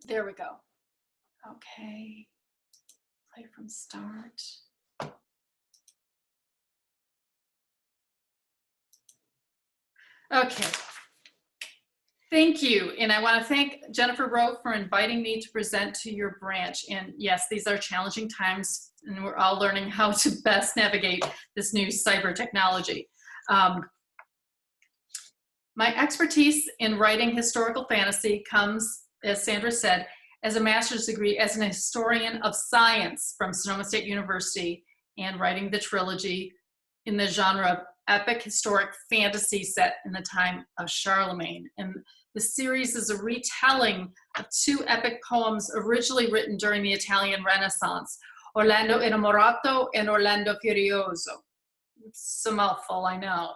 There we go. Okay, play from start. Okay, thank you. And I want to thank Jennifer Rowe for inviting me to present to your branch. And yes, these are challenging times, and we're all learning how to best navigate this new cyber technology. My expertise in writing historical fantasy comes, as Sandra said, as a master's degree as an historian of science from Sonoma State University, and writing the trilogy in the genre of epic historic fantasy set in the time of Charlemagne. And the series is a retelling of two epic poems originally written during the Italian Renaissance, Orlando Innamorato and Orlando Furioso. It's a mouthful, I know.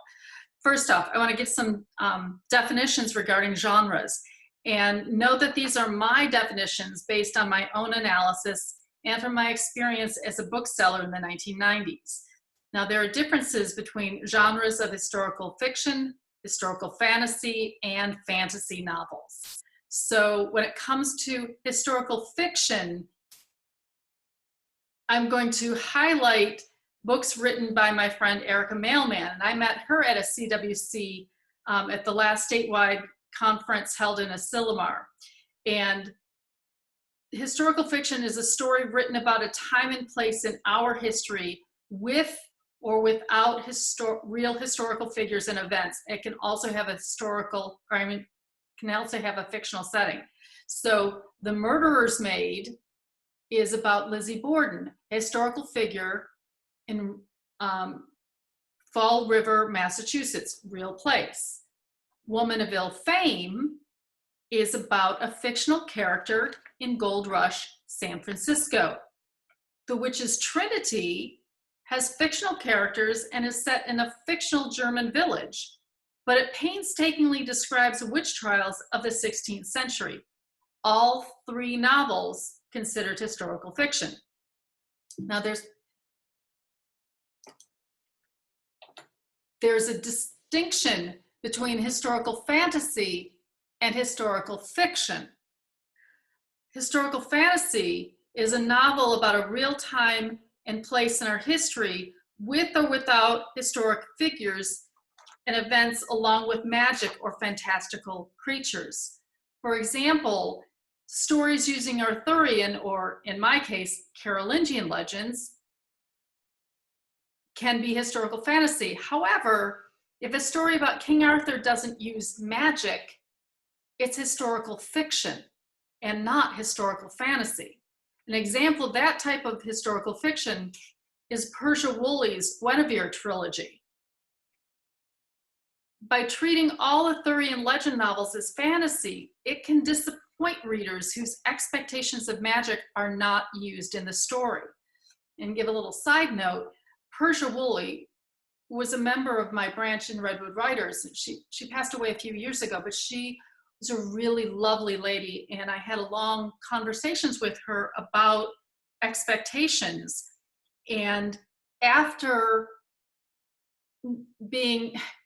First off, I want to give some definitions regarding genres. And note that these are my definitions based on my own analysis and from my experience as a bookseller in the 1990s. Now, there are differences between genres of historical fiction, historical fantasy, and fantasy novels. So when it comes to historical fiction, I'm going to highlight books written by my friend Erica Mailman. And I met her at a CWC at the last statewide conference held in Asilomar. And historical fiction is a story written about a time and place in our history with or without real historical figures and events. It can also have a historical, or I mean, can also have a fictional setting. So The Murderer's Maid is about Lizzie Borden, a historical figure in Fall River, Massachusetts, real place. Woman of Ill Fame is about a fictional character in Gold Rush, San Francisco. The Witch's Trinity has fictional characters and is set in a fictional German village, but it painstakingly describes witch trials of the 16th century. All three novels considered historical fiction. Now there's a distinction between historical fantasy and historical fiction. Historical fantasy is a novel about a real time and place in our history with or without historic figures and events along with magic or fantastical creatures. For example, stories using Arthurian, or in my case, Carolingian legends, can be historical fantasy. However, if a story about King Arthur doesn't use magic, it's historical fiction and not historical fantasy. An example of that type of historical fiction is Persia Woolley's Guinevere trilogy. By treating all Arthurian legend novels as fantasy, it can disappoint readers whose expectations of magic are not used in the story. And give a little side note, Persia Woolley was a member of my branch in Redwood Writers. She passed away a few years ago, but she was a really lovely lady, and I had long conversations with her about expectations. And after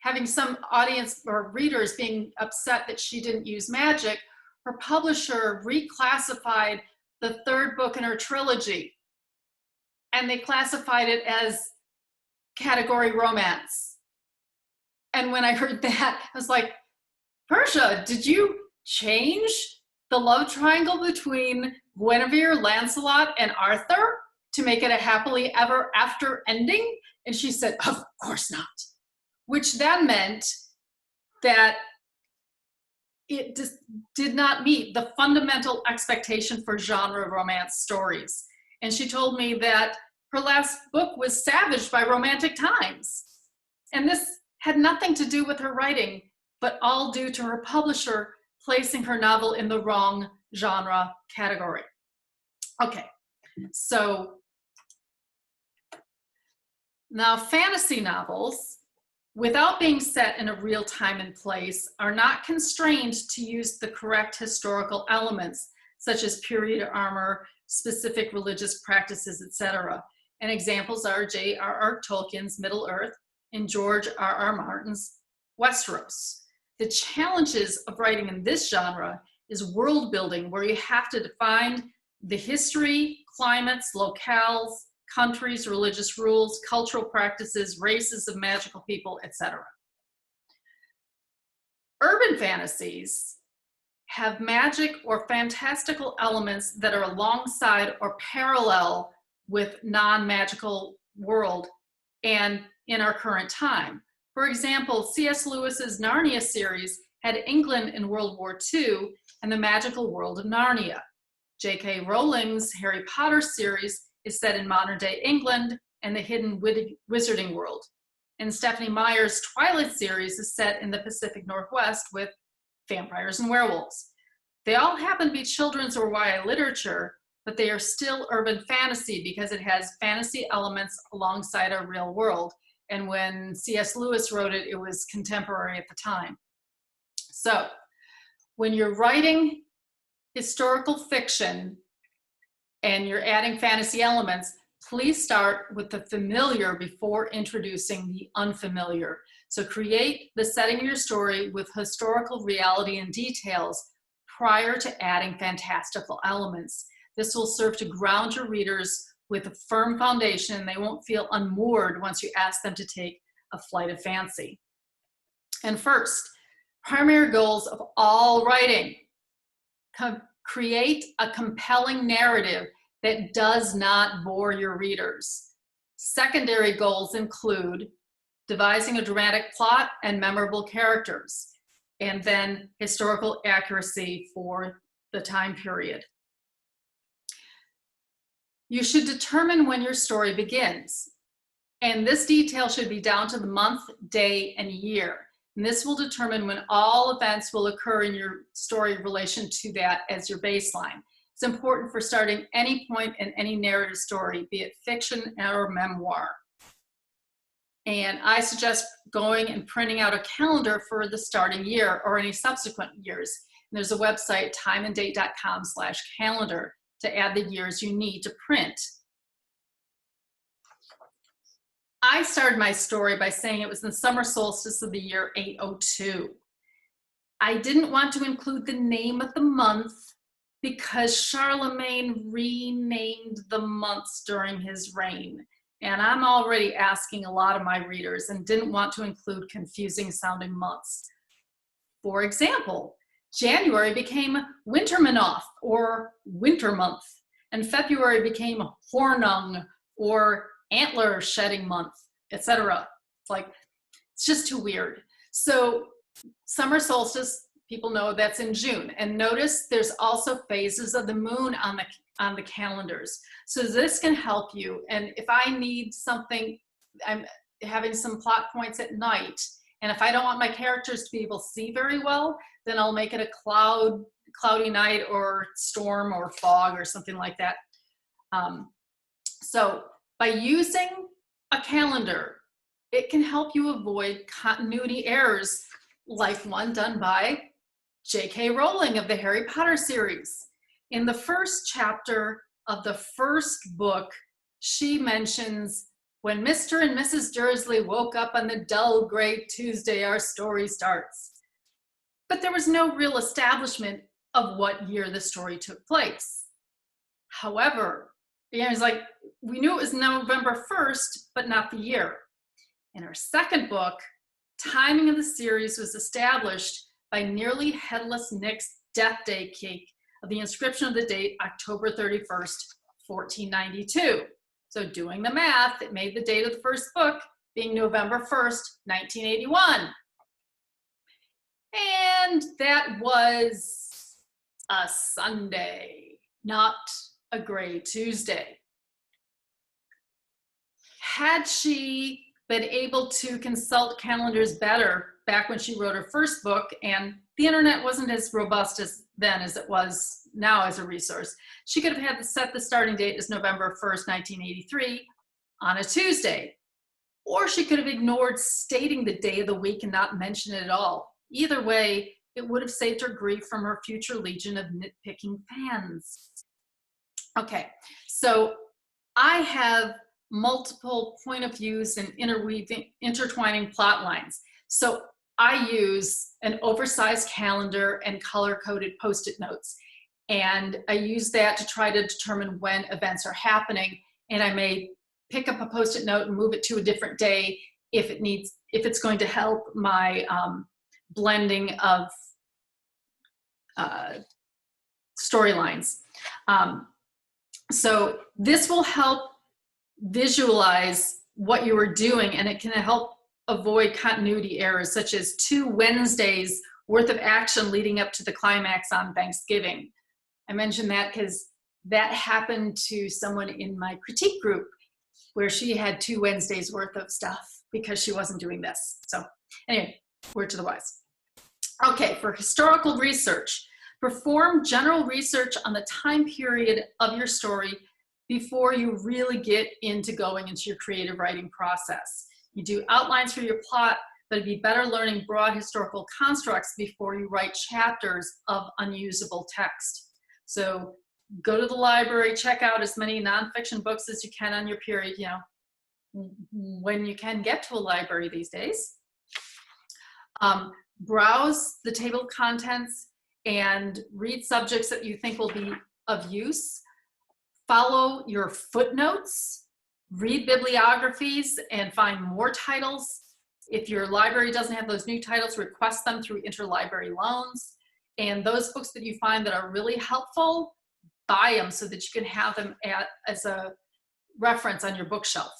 having some audience or readers being upset that she didn't use magic, her publisher reclassified the third book in her trilogy, and they classified it as category romance. And when I heard that, I was like, Persia, did you change the love triangle between Guinevere, Lancelot, and Arthur to make it a happily ever after ending? And she said, of course not. Which then meant that it just did not meet the fundamental expectation for genre romance stories. And she told me that her last book was savaged by romantic times. And this had nothing to do with her writing, but all due to her publisher placing her novel in the wrong genre category. Okay, so now fantasy novels, without being set in a real time and place, are not constrained to use the correct historical elements, such as period armor, specific religious practices, etc. And examples are J.R.R. Tolkien's Middle-earth and George R.R. Martin's Westeros. The challenges of writing in this genre is world building, where you have to define the history, climates, locales, countries, religious rules, cultural practices, races of magical people, etc. Urban fantasies have magic or fantastical elements that are alongside or parallel with non-magical world and in our current time. For example, C.S. Lewis's Narnia series had England in World War II and the magical world of Narnia. J.K. Rowling's Harry Potter series is set in modern-day England and the hidden wizarding world. And Stephanie Meyer's Twilight series is set in the Pacific Northwest with vampires and werewolves. They all happen to be children's or YA literature, but they are still urban fantasy because it has fantasy elements alongside our real world. And when C.S. Lewis wrote it, it was contemporary at the time. So when you're writing historical fiction and you're adding fantasy elements, please start with the familiar before introducing the unfamiliar. So create the setting of your story with historical reality and details prior to adding fantastical elements. This will serve to ground your readers with a firm foundation. They won't feel unmoored once you ask them to take a flight of fancy. And first, primary goals of all writing. Create a compelling narrative that does not bore your readers. Secondary goals include devising a dramatic plot and memorable characters, and then historical accuracy for the time period. You should determine when your story begins, and this detail should be down to the month, day, and year. And this will determine when all events will occur in your story in relation to that as your baseline. It's important for starting any point in any narrative story, be it fiction or memoir. And I suggest going and printing out a calendar for the starting year or any subsequent years. And there's a website, timeanddate.com/calendar, to add the years you need to print. I started my story by saying it was the summer solstice of the year 802. I didn't want to include the name of the month because Charlemagne renamed the months during his reign. And I'm already asking a lot of my readers and didn't want to include confusing sounding months. For example, January became Wintermanoth or winter month, and February became Hornung or antler shedding month, etc. It's just too weird. So summer solstice, people know that's in June. And notice there's also phases of the moon on the calendars. So this can help you. And if I need something, I'm having some plot points at night, and if I don't want my characters to be able to see very well, then I'll make it a cloudy night or storm or fog or something like that. So by using a calendar, it can help you avoid continuity errors like one done by J.K. Rowling of the Harry Potter series. In the first chapter of the first book, she mentions, when Mr. and Mrs. Dursley woke up on the dull gray Tuesday, our story starts. But there was no real establishment of what year the story took place. However, it's like, we knew it was November 1st, but not the year. In her second book, timing of the series was established by Nearly Headless Nick's death day cake of the inscription of the date October 31st, 1492. So doing the math, it made the date of the first book being November 1st, 1981. And that was a Sunday, not a gray Tuesday. Had she been able to consult calendars better back when she wrote her first book, and the internet wasn't as robust as then as it was now as a resource, she could have had set the starting date as November 1st, 1983 on a Tuesday. Or she could have ignored stating the day of the week and not mention it at all. Either way, it would have saved her grief from her future legion of nitpicking fans. Okay, so I have multiple point of views and intertwining plot lines. So I use an oversized calendar and color-coded Post-it notes. And I use that to try to determine when events are happening. And I may pick up a Post-it note and move it to a different day if it's going to help my blending of storylines. So this will help visualize what you are doing, and it can help avoid continuity errors, such as 2 Wednesdays worth of action leading up to the climax on Thanksgiving. I mentioned that because that happened to someone in my critique group, where she had 2 Wednesdays worth of stuff because she wasn't doing this. So anyway, word to the wise. Okay, for historical research, perform general research on the time period of your story before you really get into going into your creative writing process. You do outlines for your plot, but it'd be better learning broad historical constructs before you write chapters of unusable text. So go to the library, check out as many nonfiction books as you can on your period, you know, when you can get to a library these days. Browse the table of contents and read subjects that you think will be of use. Follow your footnotes, read bibliographies and find more titles. If your library doesn't have those new titles, request them through interlibrary loans. And those books that you find that are really helpful, buy them so that you can have them as a reference on your bookshelf.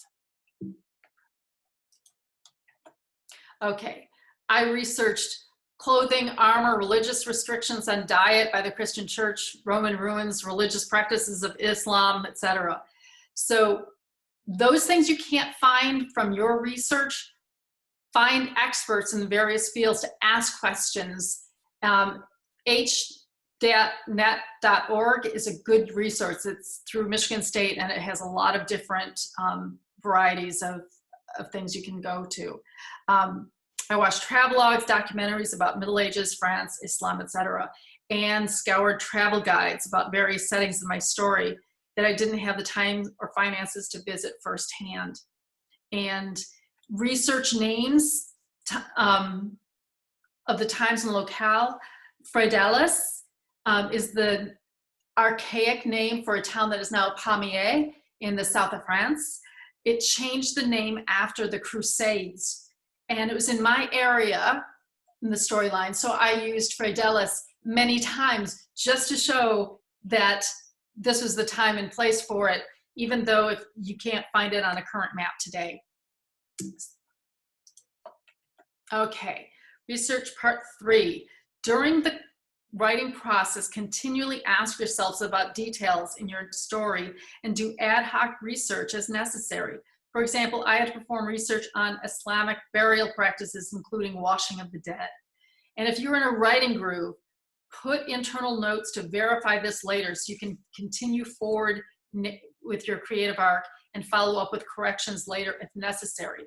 Okay, I researched clothing, armor, religious restrictions on diet by the Christian Church, Roman ruins, religious practices of Islam, etc. So those things you can't find from your research, find experts in the various fields to ask questions. H.net.org is a good resource. It's through Michigan State, and it has a lot of different varieties of things you can go to. I watched travelogues, documentaries about Middle Ages, France, Islam, etc., and scoured travel guides about various settings in my story that I didn't have the time or finances to visit firsthand. And research names of the times and locale. Fredelis is the archaic name for a town that is now Pamiers in the south of France. It changed the name after the Crusades. And it was in my area in the storyline, so I used Fredelis many times just to show that this was the time and place for it, even though if you can't find it on a current map today. Okay, research part 3. During the writing process, continually ask yourselves about details in your story and do ad hoc research as necessary. For example, I had to perform research on Islamic burial practices, including washing of the dead. And if you're in a writing groove, put internal notes to verify this later so you can continue forward with your creative arc and follow up with corrections later if necessary.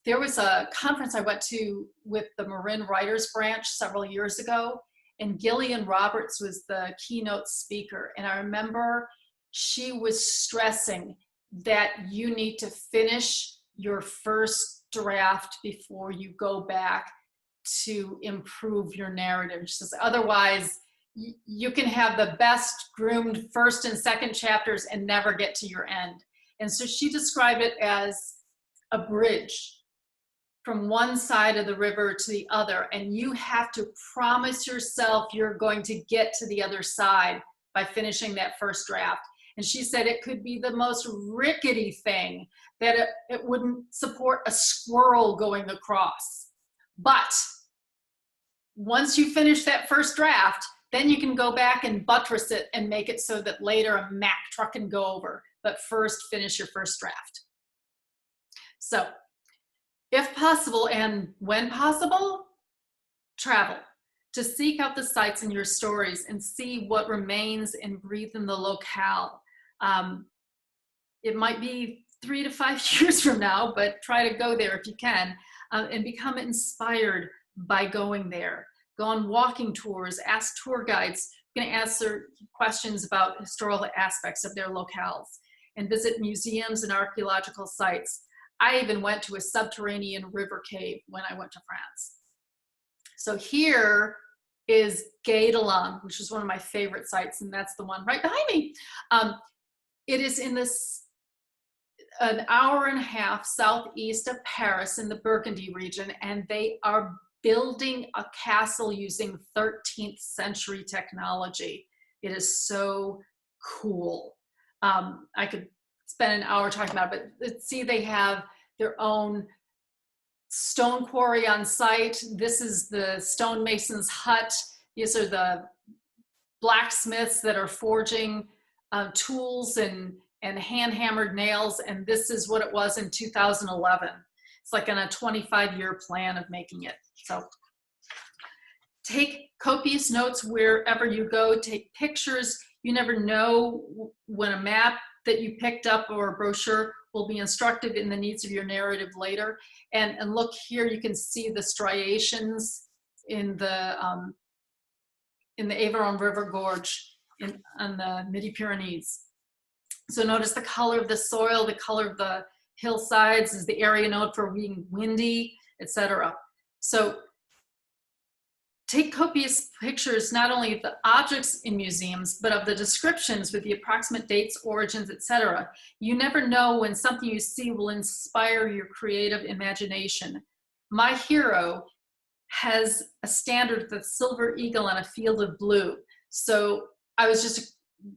There was a conference I went to with the Marin Writers Branch several years ago, and Gillian Roberts was the keynote speaker. And I remember she was stressing that you need to finish your first draft before you go back to improve your narrative. She says, otherwise, you can have the best groomed first and second chapters and never get to your end. And so she described it as a bridge from one side of the river to the other, and you have to promise yourself you're going to get to the other side by finishing that first draft. And she said it could be the most rickety thing, that it wouldn't support a squirrel going across. But once you finish that first draft, then you can go back and buttress it and make it so that later a Mack truck can go over. But first, finish your first draft. So, if possible and when possible, travel to seek out the sites in your stories and see what remains and breathe in the locale. It might be 3 to 5 years from now, but try to go there if you can, and become inspired by going there. Go on walking tours, ask tour guides. You can answer questions about historical aspects of their locales, and visit museums and archaeological sites. I even went to a subterranean river cave when I went to France. So here is Gateau, which is one of my favorite sites, and that's the one right behind me. It is in this an hour and a half southeast of Paris in the Burgundy region, and they are building a castle using 13th century technology. It is so cool. I could spend an hour talking about it, but see, they have their own stone quarry on site. This is the stonemason's hut. These are the blacksmiths that are forging tools and hand-hammered nails, and this is what it was in 2011. It's like on a 25-year plan of making it. So take copious notes wherever you go, take pictures. You never know when a map that you picked up or a brochure will be instructive in the needs of your narrative later. And look here, you can see the striations in the Aveyron River Gorge on the Midi-Pyrenees. So notice the color of the soil, the color of the hillsides is the area known for being windy, etc. So take copious pictures not only of the objects in museums, but of the descriptions with the approximate dates, origins, etc. You never know when something you see will inspire your creative imagination. My hero has a standard of the silver eagle on a field of blue. So I was just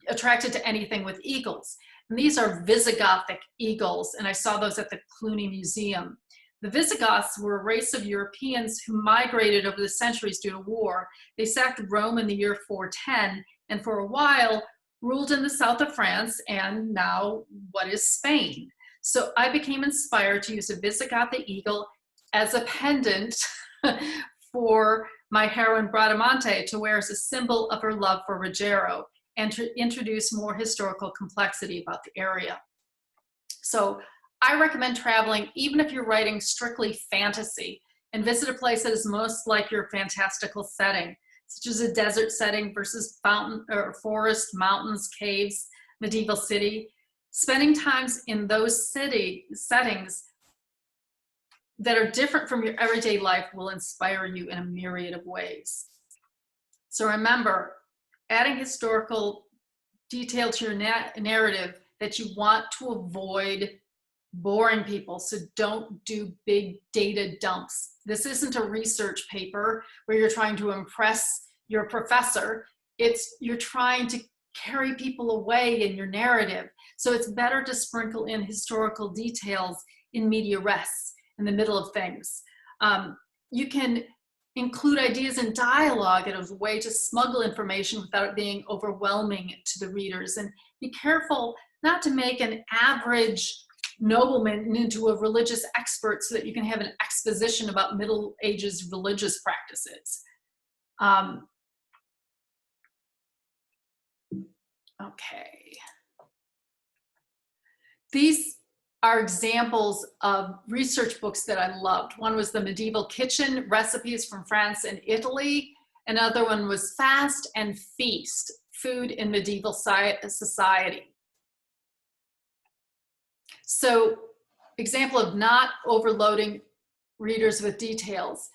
attracted to anything with eagles. And these are Visigothic eagles, and I saw those at the Cluny Museum. The Visigoths were a race of Europeans who migrated over the centuries due to war. They sacked Rome in the year 410, and for a while ruled in the south of France and now what is Spain. So I became inspired to use a Visigothic eagle as a pendant for my heroine Bradamante to wear as a symbol of her love for Rogero and to introduce more historical complexity about the area. So I recommend traveling, even if you're writing strictly fantasy, and visit a place that is most like your fantastical setting, such as a desert setting versus fountain or forest, mountains, caves, medieval city. Spending times in those city settings that are different from your everyday life will inspire you in a myriad of ways. So remember, adding historical detail to your narrative that you want to avoid boring people. So don't do big data dumps. This isn't a research paper where you're trying to impress your professor. You're trying to carry people away in your narrative. So it's better to sprinkle in historical details in media res, in the middle of things. You can include ideas in dialogue as a way to smuggle information without it being overwhelming to the readers. And be careful not to make an average nobleman into a religious expert so that you can have an exposition about Middle Ages religious practices. Okay. These are examples of research books that I loved. One was The Medieval Kitchen, Recipes from France and Italy. Another one was Fast and Feast, Food in Medieval Society. So, example of not overloading readers with details.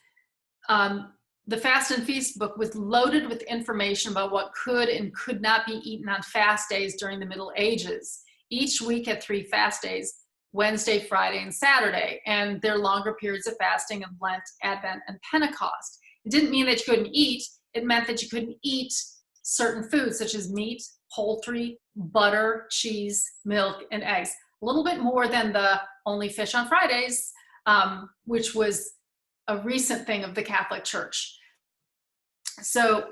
The Fast and Feast book was loaded with information about what could and could not be eaten on fast days during the Middle Ages. Each week had 3 fast days: Wednesday, Friday, and Saturday, and their longer periods of fasting of Lent, Advent, and Pentecost. It didn't mean that you couldn't eat. It meant that you couldn't eat certain foods such as meat, poultry, butter, cheese, milk, and eggs. A little bit more than the only fish on Fridays, which was a recent thing of the Catholic Church. So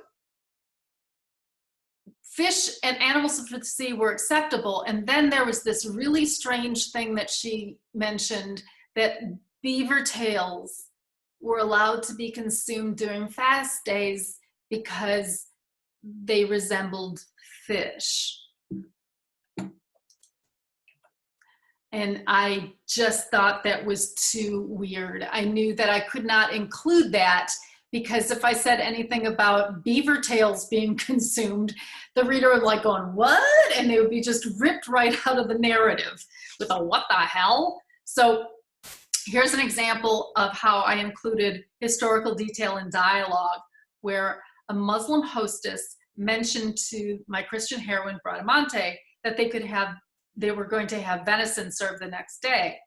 fish and animals of the sea were acceptable. And then there was this really strange thing that she mentioned, that beaver tails were allowed to be consumed during fast days because they resembled fish. And I just thought that was too weird. I knew that I could not include that, because if I said anything about beaver tails being consumed, the reader would like going, what? And they would be just ripped right out of the narrative with a what the hell? So Here's an example of how I included historical detail in dialogue, where a Muslim hostess mentioned to my Christian heroine, Bradamante, that they were going to have venison served the next day.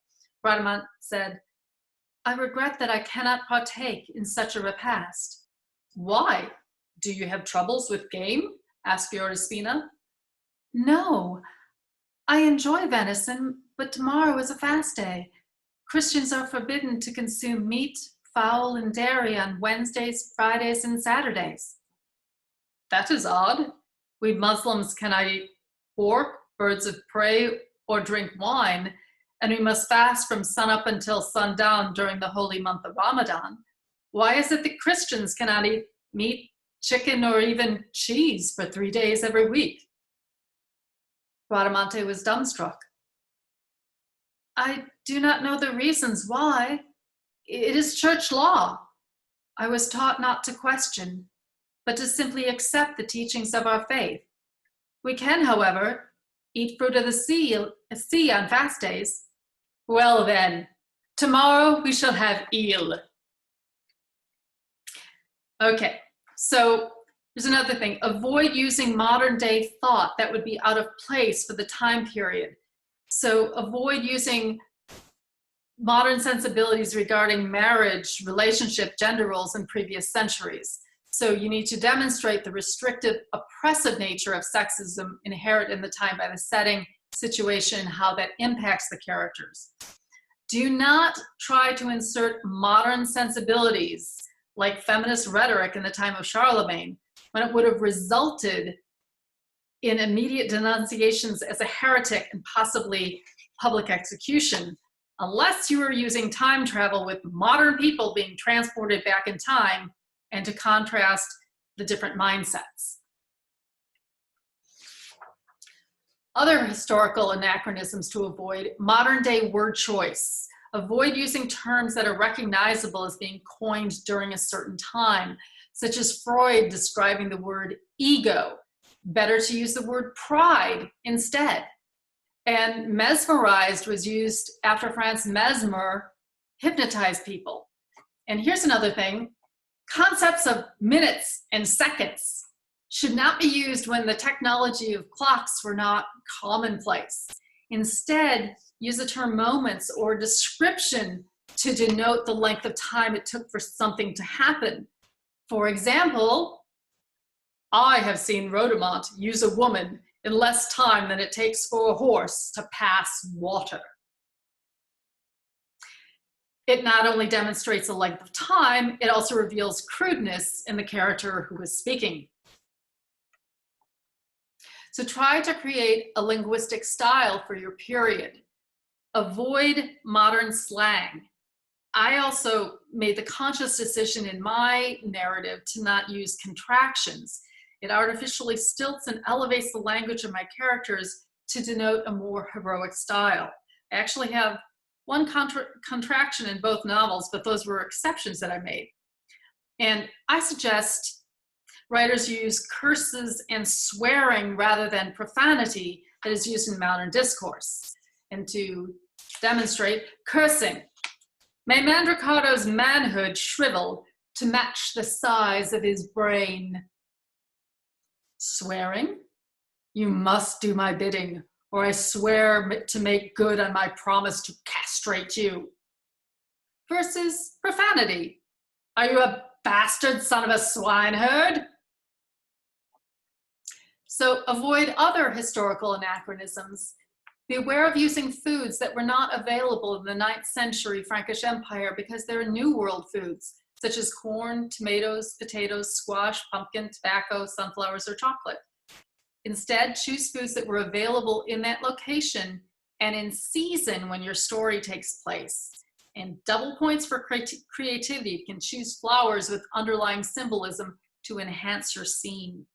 Bradamante said, "I regret that I cannot partake in such a repast." "Why? Do you have troubles with game?" asked Fiorespina. "No, I enjoy venison, but tomorrow is a fast day. Christians are forbidden to consume meat, fowl, and dairy on Wednesdays, Fridays, and Saturdays." "That is odd. We Muslims cannot eat pork, birds of prey, or drink wine, and we must fast from sunup until sundown during the holy month of Ramadan. Why is it that Christians cannot eat meat, chicken, or even cheese for 3 days every week?" Bradamante was dumbstruck. "I do not know the reasons why. It is church law. I was taught not to question, but to simply accept the teachings of our faith. We can, however, eat fruit of the sea on fast days." "Well then, tomorrow we shall have eel." Okay, so there's another thing. Avoid using modern day thought that would be out of place for the time period. So avoid using modern sensibilities regarding marriage, relationship, gender roles in previous centuries. So you need to demonstrate the restrictive, oppressive nature of sexism inherent in the time by the setting, situation, how that impacts the characters. Do not try to insert modern sensibilities like feminist rhetoric in the time of Charlemagne, when it would have resulted in immediate denunciations as a heretic and possibly public execution, unless you are using time travel with modern people being transported back in time and to contrast the different mindsets. Other historical anachronisms to avoid: modern day word choice. Avoid using terms that are recognizable as being coined during a certain time, such as Freud describing the word ego. Better to use the word pride instead. And mesmerized was used after Franz Mesmer hypnotized people. And here's another thing: concepts of minutes and seconds should not be used when the technology of clocks were not commonplace. Instead, use the term moments or description to denote the length of time it took for something to happen. For example, "I have seen Rhodomont use a woman in less time than it takes for a horse to pass water." It not only demonstrates the length of time, it also reveals crudeness in the character who is speaking. So try to create a linguistic style for your period. Avoid modern slang. I also made the conscious decision in my narrative to not use contractions. It artificially stilts and elevates the language of my characters to denote a more heroic style. I actually have one contraction in both novels, but those were exceptions that I made. And I suggest writers use curses and swearing rather than profanity that is used in modern discourse. And to demonstrate: cursing. "May Mandricardo's manhood shrivel to match the size of his brain." Swearing: "You must do my bidding, or I swear to make good on my promise to castrate you." Versus profanity: "Are you a bastard son of a swineherd?" So avoid other historical anachronisms. Be aware of using foods that were not available in the 9th century Frankish Empire because they're New World foods, such as corn, tomatoes, potatoes, squash, pumpkin, tobacco, sunflowers, or chocolate. Instead, choose foods that were available in that location and in season when your story takes place. And double points for creativity. You can choose flowers with underlying symbolism to enhance your scene.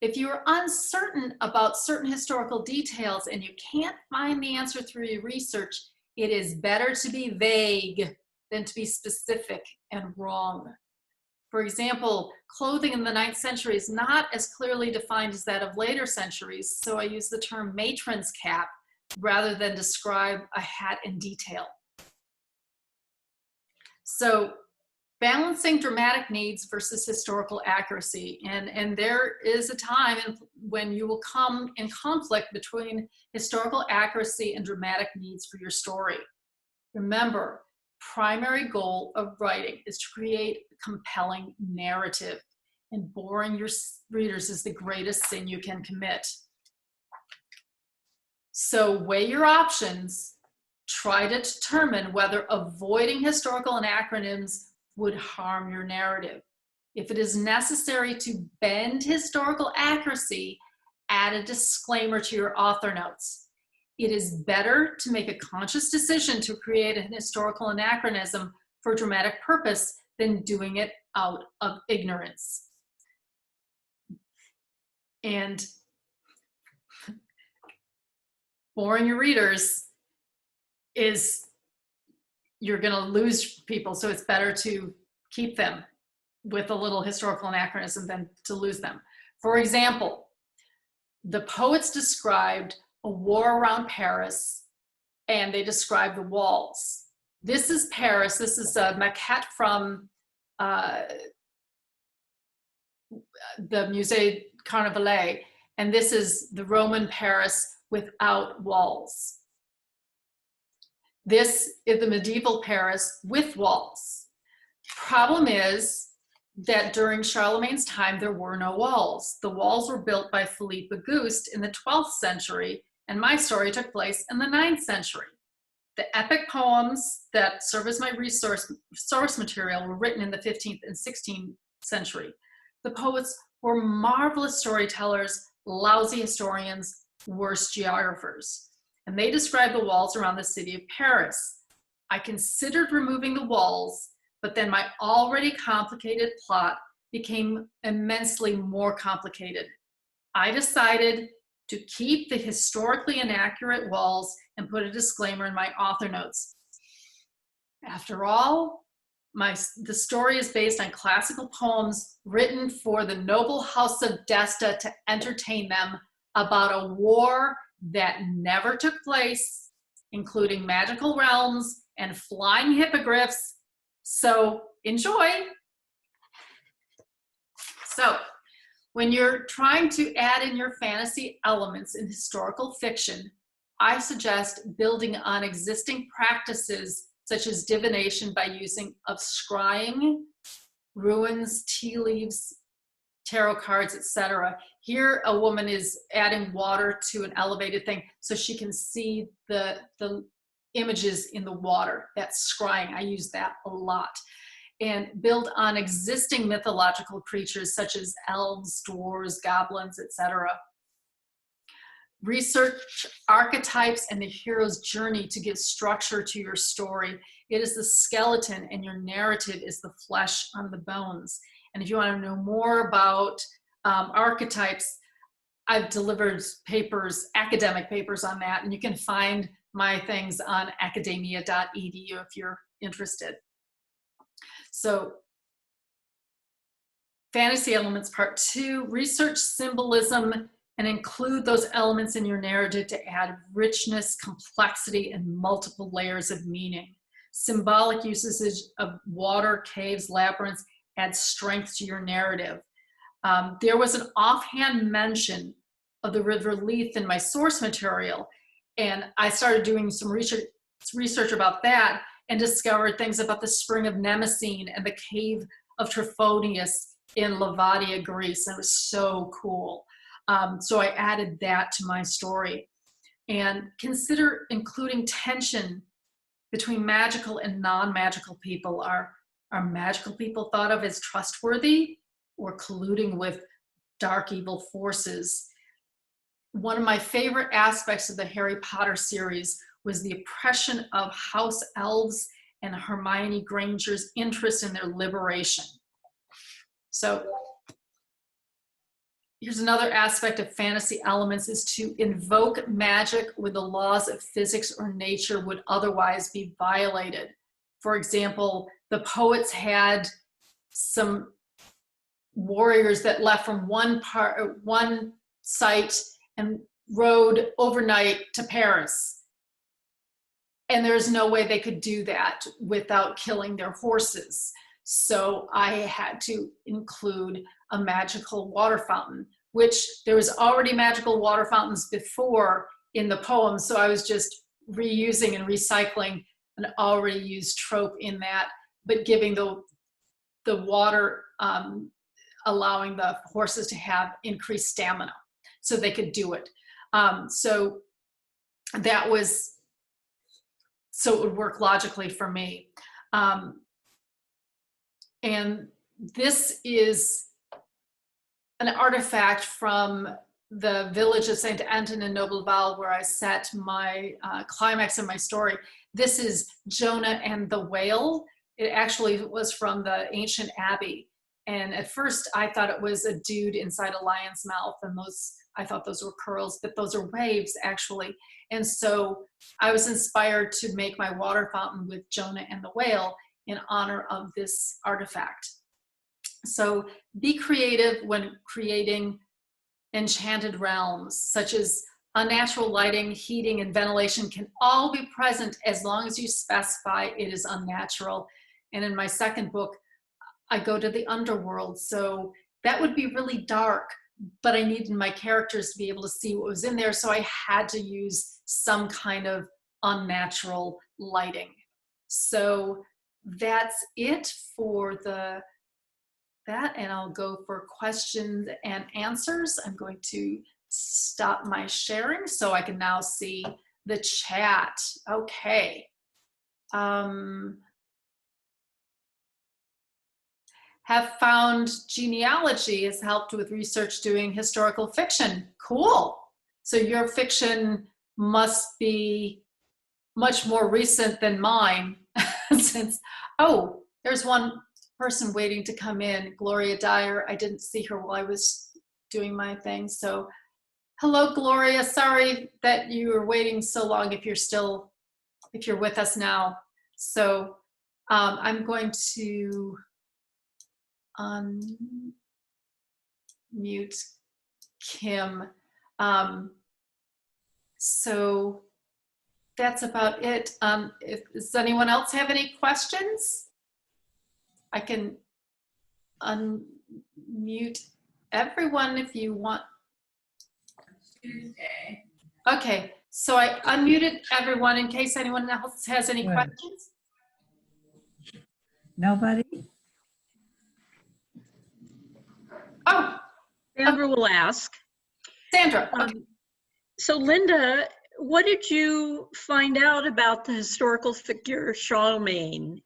If you're uncertain about certain historical details and you can't find the answer through your research, it is better to be vague than to be specific and wrong. For example, clothing in the 9th century is not as clearly defined as that of later centuries, so I use the term matron's cap rather than describe a hat in detail. So balancing dramatic needs versus historical accuracy. And there is a time when you will come in conflict between historical accuracy and dramatic needs for your story. Remember, primary goal of writing is to create a compelling narrative, and boring your readers is the greatest sin you can commit. So weigh your options. Try to determine whether avoiding historical anachronisms would harm your narrative. If it is necessary to bend historical accuracy, add a disclaimer to your author notes. It is better to make a conscious decision to create an historical anachronism for dramatic purpose than doing it out of ignorance. And boring your readers is, you're going to lose people, so it's better to keep them with a little historical anachronism than to lose them. For example, the poets described a war around Paris, and they described the walls. This is Paris. This is a maquette from the Musée Carnavalet, and this is the Roman Paris without walls. This is the medieval Paris with walls. Problem is that during Charlemagne's time, there were no walls. The walls were built by Philippe Auguste in the 12th century, and my story took place in the 9th century. The epic poems that serve as my source material were written in the 15th and 16th century. The poets were marvelous storytellers, lousy historians, worse geographers. And they described the walls around the city of Paris. I considered removing the walls, but then my already complicated plot became immensely more complicated. I decided to keep the historically inaccurate walls and put a disclaimer in my author notes. After all, the story is based on classical poems written for the noble house of Desta to entertain them about a war that never took place, including magical realms and flying hippogriffs. So enjoy. So when you're trying to add in your fantasy elements in historical fiction, I suggest building on existing practices such as divination by using of scrying, runes, tea leaves, tarot cards, etc. Here, a woman is adding water to an elevated thing so she can see the images in the water. That's scrying. I use that a lot. And build on existing mythological creatures such as elves, dwarves, goblins, etc. Research archetypes and the hero's journey to give structure to your story. It is the skeleton, and your narrative is the flesh on the bones. And if you want to know more about archetypes, I've delivered papers, academic papers on that, and you can find my things on academia.edu if you're interested. So, fantasy elements part 2, research symbolism and include those elements in your narrative to add richness, complexity, and multiple layers of meaning. Symbolic uses of water, caves, labyrinths add strength to your narrative. There was an offhand mention of the River Leith in my source material, and I started doing some research about that and discovered things about the spring of Mnemosyne and the cave of Trophonius in Lavadia, Greece, and it was so cool. So I added that to my story. And consider including tension between magical and non-magical people. Are magical people thought of as trustworthy or colluding with dark evil forces? One of my favorite aspects of the Harry Potter series was the oppression of house elves and Hermione Granger's interest in their liberation. So here's another aspect of fantasy elements, is to invoke magic when the laws of physics or nature would otherwise be violated. For example, the poets had some warriors that left from one site and rode overnight to Paris. And there's no way they could do that without killing their horses. So I had to include a magical water fountain, which there was already magical water fountains before in the poem. So I was just reusing and recycling an already used trope in that, but giving the water, allowing the horses to have increased stamina so they could do it. So that was, so it would work logically for me. And this is an artifact from the village of Saint Anton in Nobleval, where I set my climax of my story. This is Jonah and the Whale. It actually was from the ancient abbey. And at first I thought it was a dude inside a lion's mouth, and I thought those were curls, but those are waves actually. And so I was inspired to make my water fountain with Jonah and the Whale in honor of this artifact. So be creative when creating enchanted realms, such as unnatural lighting, heating, and ventilation can all be present as long as you specify it is unnatural. And in my second book, I go to the underworld. So that would be really dark, but I needed my characters to be able to see what was in there. So I had to use some kind of unnatural lighting. So that's it for that, and I'll go for questions and answers. I'm going to stop my sharing so I can now see the chat. Okay. Have found genealogy has helped with research doing historical fiction. Cool. So your fiction must be much more recent than mine since, oh, there's one person waiting to come in, Gloria Dyer. I didn't see her while I was doing my thing. So hello, Gloria. Sorry that you were waiting so long if you're with us now. So I'm going to unmute Kim. So that's about it. Does anyone else have any questions? I can unmute everyone if you want. Okay, so I unmuted everyone in case anyone else has any questions. Nobody? Oh, Sandra will ask. Sandra. Okay. So Linda, what did you find out about the historical figure Charlemagne?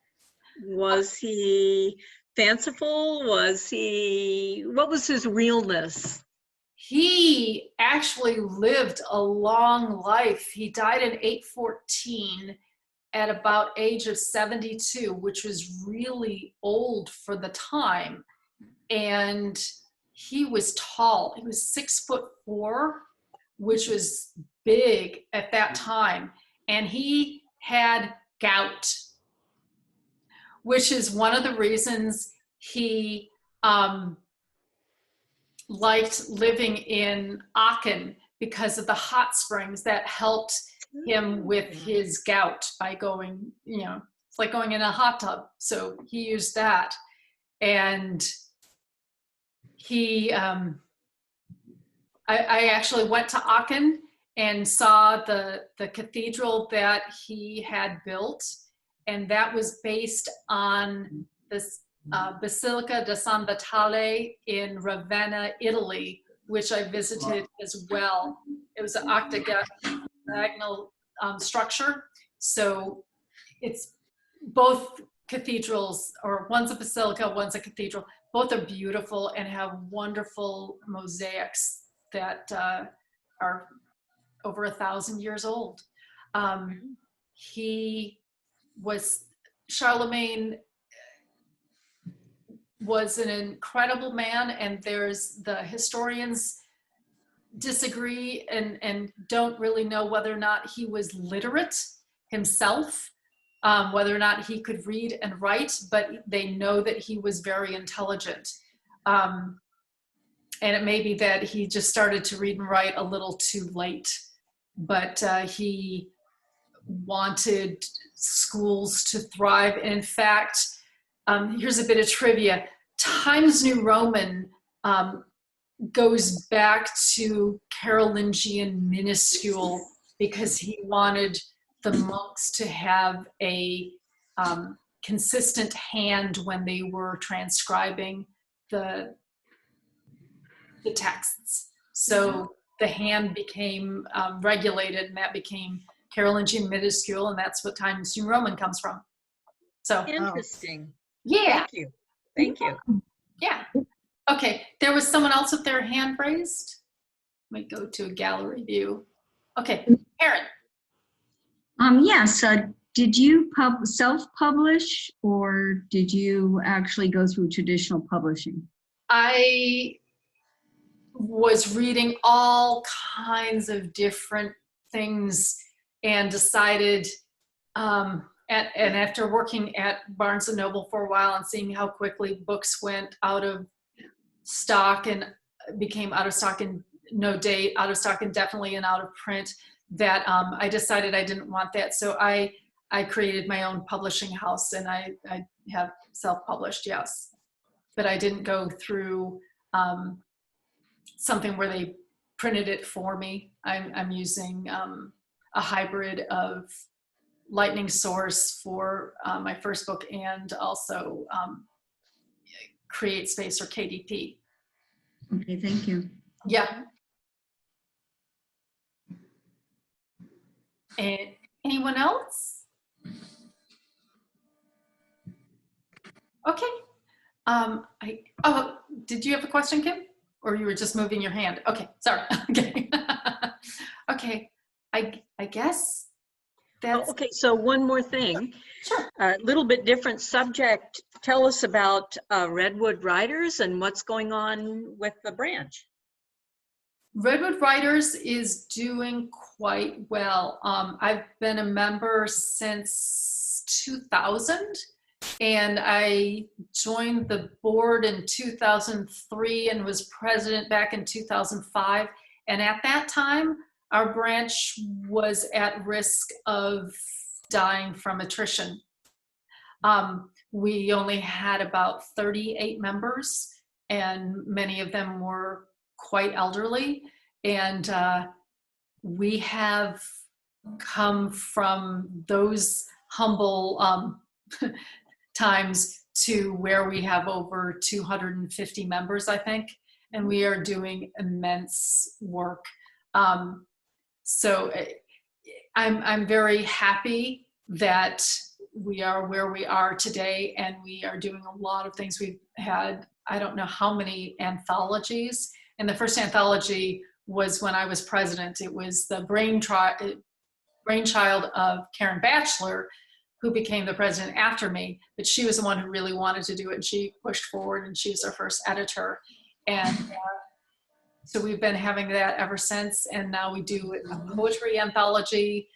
Was he fanciful? What was his realness? He actually lived a long life. He died in 814 at about age of 72, which was really old for the time. And he was tall. He was 6'4", which was big at that time. And he had gout, which is one of the reasons he liked living in Aachen, because of the hot springs that helped him with his gout by going, it's like going in a hot tub. So he used that. And he, I actually went to Aachen and saw the cathedral that he had built. And that was based on this Basilica di San Vitale in Ravenna, Italy, which I visited as well. It was an octagonal structure. So it's both cathedrals, or one's a basilica, one's a cathedral. Both are beautiful and have wonderful mosaics that are over 1,000 years old. Charlemagne was an incredible man, and the historians disagree and don't really know whether or not he was literate himself, whether or not he could read and write, but they know that he was very intelligent. And and it may be that he just started to read and write a little too late, but he wanted schools to thrive. And in fact, here's a bit of trivia. Times New Roman goes back to Carolingian minuscule because he wanted the monks to have a consistent hand when they were transcribing the texts. So the hand became regulated, and that became Carolingian minuscule, and that's what Times New Roman comes from. So Interesting. yeah. Thank you. Thank you. Yeah. Okay, there was someone else with their hand raised. Let me go to a gallery view. Okay, Erin. Yes, did you self-publish, or did you actually go through traditional publishing? I was reading all kinds of different things and decided, and after working at Barnes & Noble for a while and seeing how quickly books went out of stock and became out of stock in no date, out of stock indefinitely, and out of print, that I decided I didn't want that. So I created my own publishing house, and I have self-published, yes. But I didn't go through something where they printed it for me. I'm using a hybrid of Lightning Source for my first book, and also Create Space, or KDP. Okay, thank you. Yeah. And anyone else? Okay. Did you have a question, Kim? Or you were just moving your hand? Okay, sorry. Okay. Okay. I guess that's... Okay, so one more thing. Sure. A little bit different subject. Tell us about Redwood Writers and what's going on with the branch. Redwood Writers is doing quite well. I've been a member since 2000, and I joined the board in 2003 and was president back in 2005. And at that time, our branch was at risk of dying from attrition. We only had about 38 members, and many of them were quite elderly, and we have come from those humble times to where we have over 250 members, I think, and we are doing immense work. So I'm very happy that we are where we are today, and we are doing a lot of things. We've had, I don't know how many anthologies, and the first anthology was when I was president. It was the brainchild of Karen Batchelor, who became the president after me, but she was the one who really wanted to do it, and she pushed forward, and she was our first editor. And so we've been having that ever since, and now we do a poetry anthology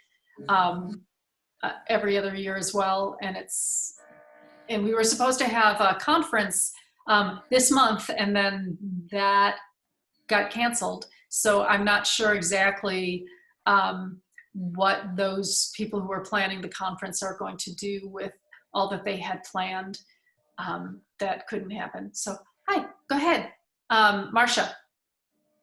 every other year as well. And we were supposed to have a conference this month, and then that got canceled. So I'm not sure exactly what those people who are planning the conference are going to do with all that they had planned. That couldn't happen. So hi, go ahead, Marcia.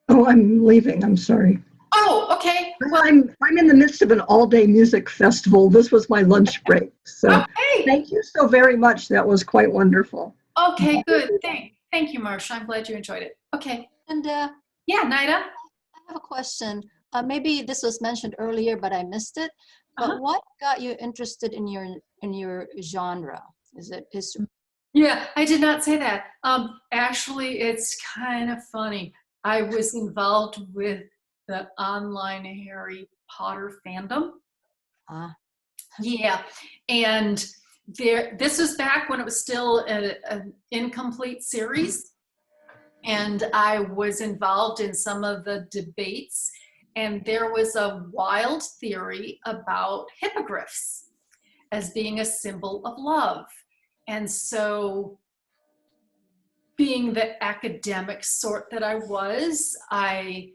Oh, I'm leaving. I'm sorry. Oh, okay. Well, I'm in the midst of an all-day music festival. This was my lunch break. So okay. Thank you so very much. That was quite wonderful. Okay, good. Thank you, Marcia. I'm glad you enjoyed it. Okay. And yeah, Nida. I have a question. Maybe this was mentioned earlier, but I missed it. But what got you interested in your genre? Is it history? Yeah, I did not say that. Actually, it's kind of funny. I was involved with the online Harry Potter fandom. Yeah, and this was back when it was still an incomplete series, and I was involved in some of the debates, and there was a wild theory about hippogriffs as being a symbol of love. And so being the academic sort that I was, I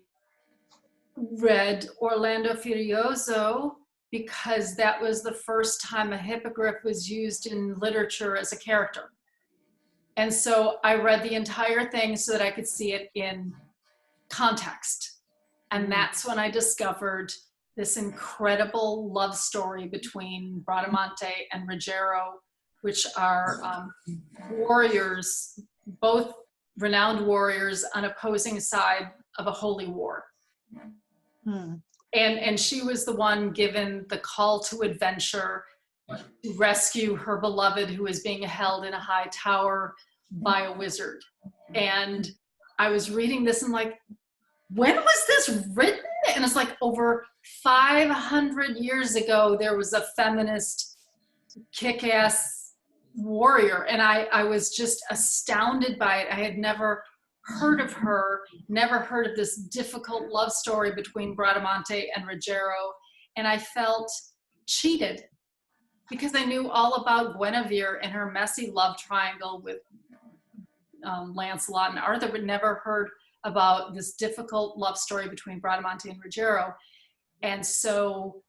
read Orlando Furioso because that was the first time a hippogriff was used in literature as a character. And so I read the entire thing so that I could see it in context. And that's when I discovered this incredible love story between Bradamante and Rogero, which are warriors, both renowned warriors on opposing side of a holy war. And she was the one given the call to adventure to rescue her beloved who was being held in a high tower by a wizard. And I was reading this and like, when was this written? And it's like over 500 years ago, there was a feminist kick-ass warrior. And I was just astounded by it. I had never heard of her, never heard of this difficult love story between Bradamante and Rogero. And I felt cheated because I knew all about Guinevere and her messy love triangle with Lancelot and Arthur, but never heard about this difficult love story between Bradamante and Rogero. And so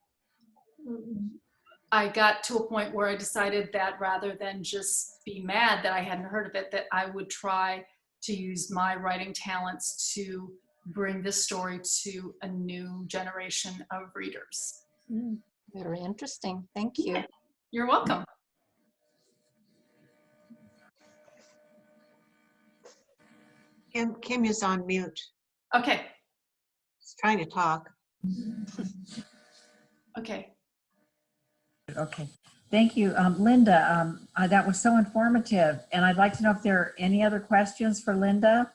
I got to a point where I decided that rather than just be mad that I hadn't heard of it, that I would try to use my writing talents to bring this story to a new generation of readers. Very interesting. Thank you. You're welcome. Kim is on mute. Okay. She's trying to talk. Okay. Okay, thank you. Linda, that was so informative. And I'd like to know if there are any other questions for Linda?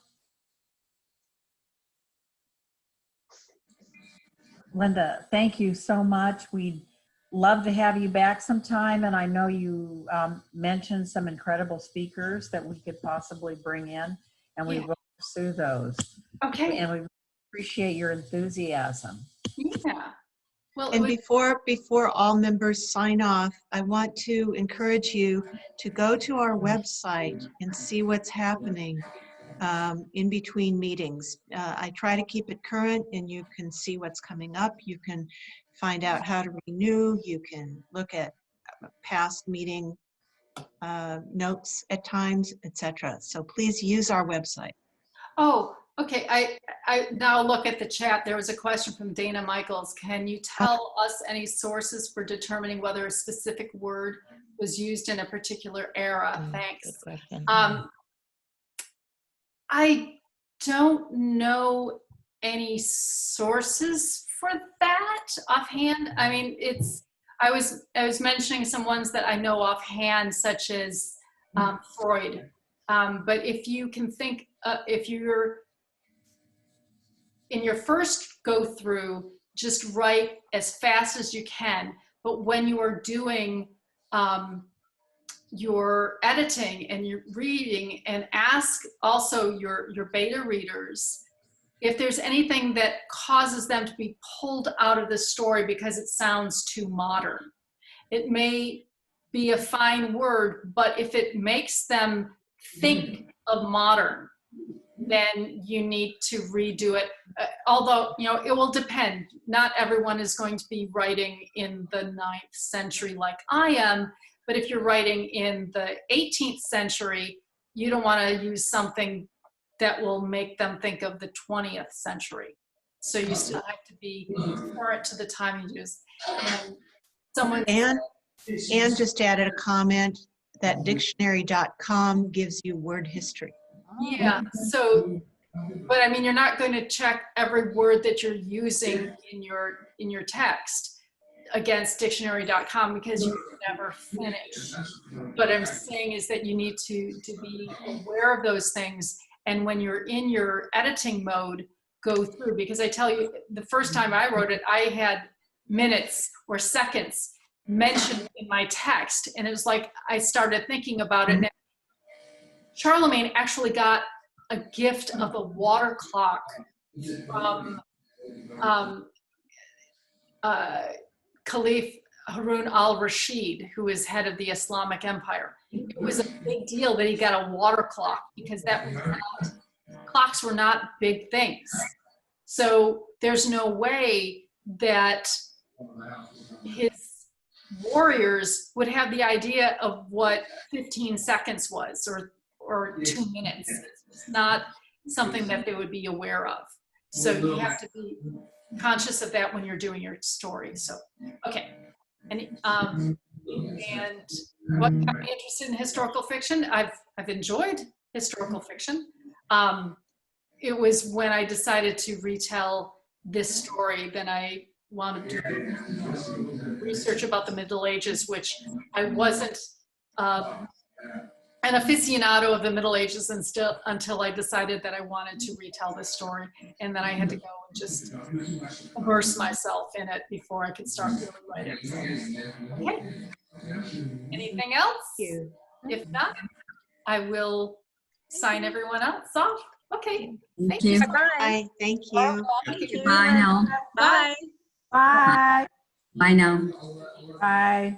Linda, thank you so much. We'd love to have you back sometime. And I know you mentioned some incredible speakers that we could possibly bring in, and we will pursue those. Okay. And we appreciate your enthusiasm. Yeah. Well, And before all members sign off, I want to encourage you to go to our website and see what's happening in between meetings. I try to keep it current, and you can see what's coming up. You can find out how to renew. You can look at past meeting notes at times, etc. So please use our website. oh, okay. I now look at the chat. There was a question from Dana Michaels. Can you tell us any sources for determining whether a specific word was used in a particular era? Thanks. Good question. I don't know any sources for that offhand. I mean, I was mentioning some ones that I know offhand, such as Freud. But if you can think, if you're in your first go through, just write as fast as you can. But when you are doing your editing and your reading, and ask also your beta readers if there's anything that causes them to be pulled out of the story because it sounds too modern. It may be a fine word, but if it makes them think of modern, then you need to redo it. Although, you know, it will depend. Not everyone is going to be writing in the 9th century like I am, but if you're writing in the 18th century, you don't want to use something that will make them think of the 20th century. So you still have to be current to the time you use. And someone And just added a comment that dictionary.com gives you word history. yeah, so, but I mean, you're not going to check every word that you're using in your text against dictionary.com because you can never finish. What I'm saying is that you need to be aware of those things, and when you're in your editing mode, go through, because I tell you, the first time I wrote it, I had minutes or seconds mentioned in my text, and it was like I started thinking about it. And Charlemagne actually got a gift of a water clock from Caliph Harun al-Rashid, who is head of the Islamic Empire. It was a big deal that he got a water clock because clocks were not big things. So there's no way that his warriors would have the idea of what 15 seconds was or 2 minutes. It's not something that they would be aware of. So you have to be conscious of that when you're doing your story. So, okay. And what got me interested in historical fiction? I've enjoyed historical fiction. It was when I decided to retell this story, then I wanted to do research about the Middle Ages, which I wasn't an aficionado of the Middle Ages until I decided that I wanted to retell this story. And then I had to go and just immerse myself in it before I could start really writing. So, okay. Anything else? If not, I will sign everyone else off. Okay. Thank you. Bye. Thank you. Bye now. Bye. Bye. Bye now. Bye.